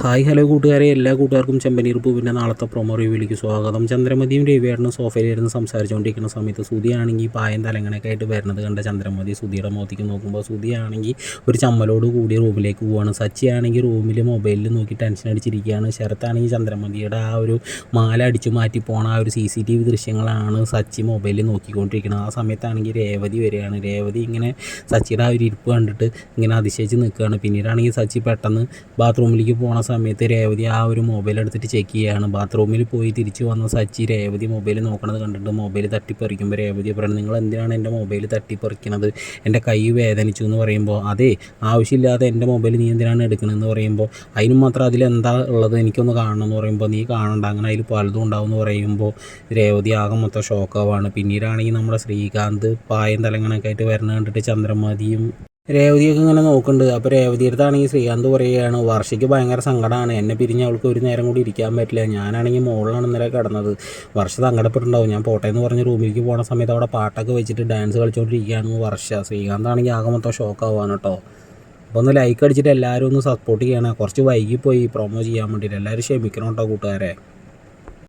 Hi hello കൂട്ടുകാരെ, എല്ലാ കൂട്ടുകാർക്കും ചെമ്പനീർ പൂവിൻ്റെ നാളത്തെ പ്രൊമോ റിവ്യൂവിലേക്ക് സ്വാഗതം. ചന്ദ്രമതിയും രവിയേട്ടനും സോഫയിലിരുന്ന് സംസാരിച്ചുകൊണ്ടിരിക്കുന്ന സമയത്ത് സുധിയാണെങ്കിൽ പായം തലങ്ങണയൊക്കെ ആയിട്ട് വരുന്നത് കണ്ട ചന്ദ്രമതി സുധിയുടെ മുഖത്തേക്ക് നോക്കുമ്പോൾ സുധിയാണെങ്കിൽ ഒരു ചമ്മലോട് കൂടി റൂമിലേക്ക് പോവുകയാണ്. സച്ചിയാണെങ്കിൽ റൂമിൽ മൊബൈലിൽ നോക്കി ടെൻഷൻ അടിച്ചിരിക്കുകയാണ്. ശരത്താണെങ്കിൽ ചന്ദ്രമതിയുടെ ആ ഒരു മാല അടിച്ചു മാറ്റി പോണ ആ ഒരു CCTV ദൃശ്യങ്ങളാണ് സച്ചി മൊബൈലിൽ നോക്കിക്കൊണ്ടിരിക്കുന്നത്. ആ സമയത്താണെങ്കിൽ രേവതി വരികയാണ്. രേവതി ഇങ്ങനെ സച്ചിയുടെ ആ ഒരു ഇരിപ്പ് കണ്ടിട്ട് ഇങ്ങനെ അതിശയിച്ച് നിൽക്കുകയാണ്. പിന്നീടാണെങ്കിൽ സച്ചി പെട്ടെന്ന് ബാത്റൂമിലേക്ക് പോണ സമയത്ത് രേവതി ആ ഒരു മൊബൈൽ എടുത്തിട്ട് ചെക്ക് ചെയ്യുകയാണ്. ബാത്റൂമിൽ പോയി തിരിച്ച് വന്ന സച്ചി രേവതി മൊബൈൽ നോക്കണത് കണ്ടിട്ട് മൊബൈൽ തട്ടിപ്പറിക്കുമ്പോൾ രേവതി പറയുന്നത്, നിങ്ങൾ എന്തിനാണ് എൻ്റെ മൊബൈൽ തട്ടിപ്പറിക്കുന്നത്, എൻ്റെ കൈ വേദനിച്ചു എന്ന് പറയുമ്പോൾ, അതെ ആവശ്യമില്ലാതെ എൻ്റെ മൊബൈൽ നീ എന്തിനാണ് എടുക്കണമെന്ന് പറയുമ്പോൾ, അതിനും മാത്രം അതിലെന്താ ഉള്ളത് എനിക്കൊന്ന് കാണണം എന്ന് പറയുമ്പോൾ, നീ കാണണ്ട, അങ്ങനെ അതിൽ പലതും ഉണ്ടാവും എന്ന് പറയുമ്പോൾ രേവതി ആകെ മൊത്തം ഷോക്കാവാണ്. പിന്നീടാണെങ്കിൽ നമ്മുടെ ശ്രീകാന്ത് പായം തലങ്ങണൊക്കെ ആയിട്ട് വരുന്നത് കണ്ടിട്ട് ചന്ദ്രമതിയും രേവതിയൊക്കെ ഇങ്ങനെ നോക്കുന്നുണ്ട്. അപ്പോൾ രേവതിയുടെ അടുത്താണെങ്കിൽ ശ്രീകാന്ത് പറയുകയാണ്, വർഷയ്ക്ക് ഭയങ്കര സങ്കടമാണ്, എന്നെ പിരിഞ്ഞ് അവൾക്ക് ഒരു നേരം കൂടി ഇരിക്കാൻ പറ്റില്ല, ഞാനാണെങ്കിൽ മുകളിലാണ് ഇന്നലെ കിടന്നത്, വർഷ സങ്കടപ്പെട്ടുണ്ടാവും, ഞാൻ പോട്ടെ എന്ന് പറഞ്ഞ് റൂമിലേക്ക് പോണ സമയത്ത് അവിടെ പാട്ടൊക്കെ വെച്ചിട്ട് ഡാൻസ് കളിച്ചുകൊണ്ടിരിക്കുകയാണ് വർഷ. ശ്രീകാന്താണെങ്കിൽ ആകെ മൊത്തം ഷോക്കാവാണ് കേട്ടോ. അപ്പോൾ ഒന്ന് ലൈക്ക് അടിച്ചിട്ട് എല്ലാവരും ഒന്ന് സപ്പോർട്ട് ചെയ്യണം. കുറച്ച് വൈകിപ്പോയി പ്രൊമോ ചെയ്യാൻ വേണ്ടിയിട്ട്, എല്ലാവരും ക്ഷമിക്കണം കേട്ടോ കൂട്ടുകാരെ.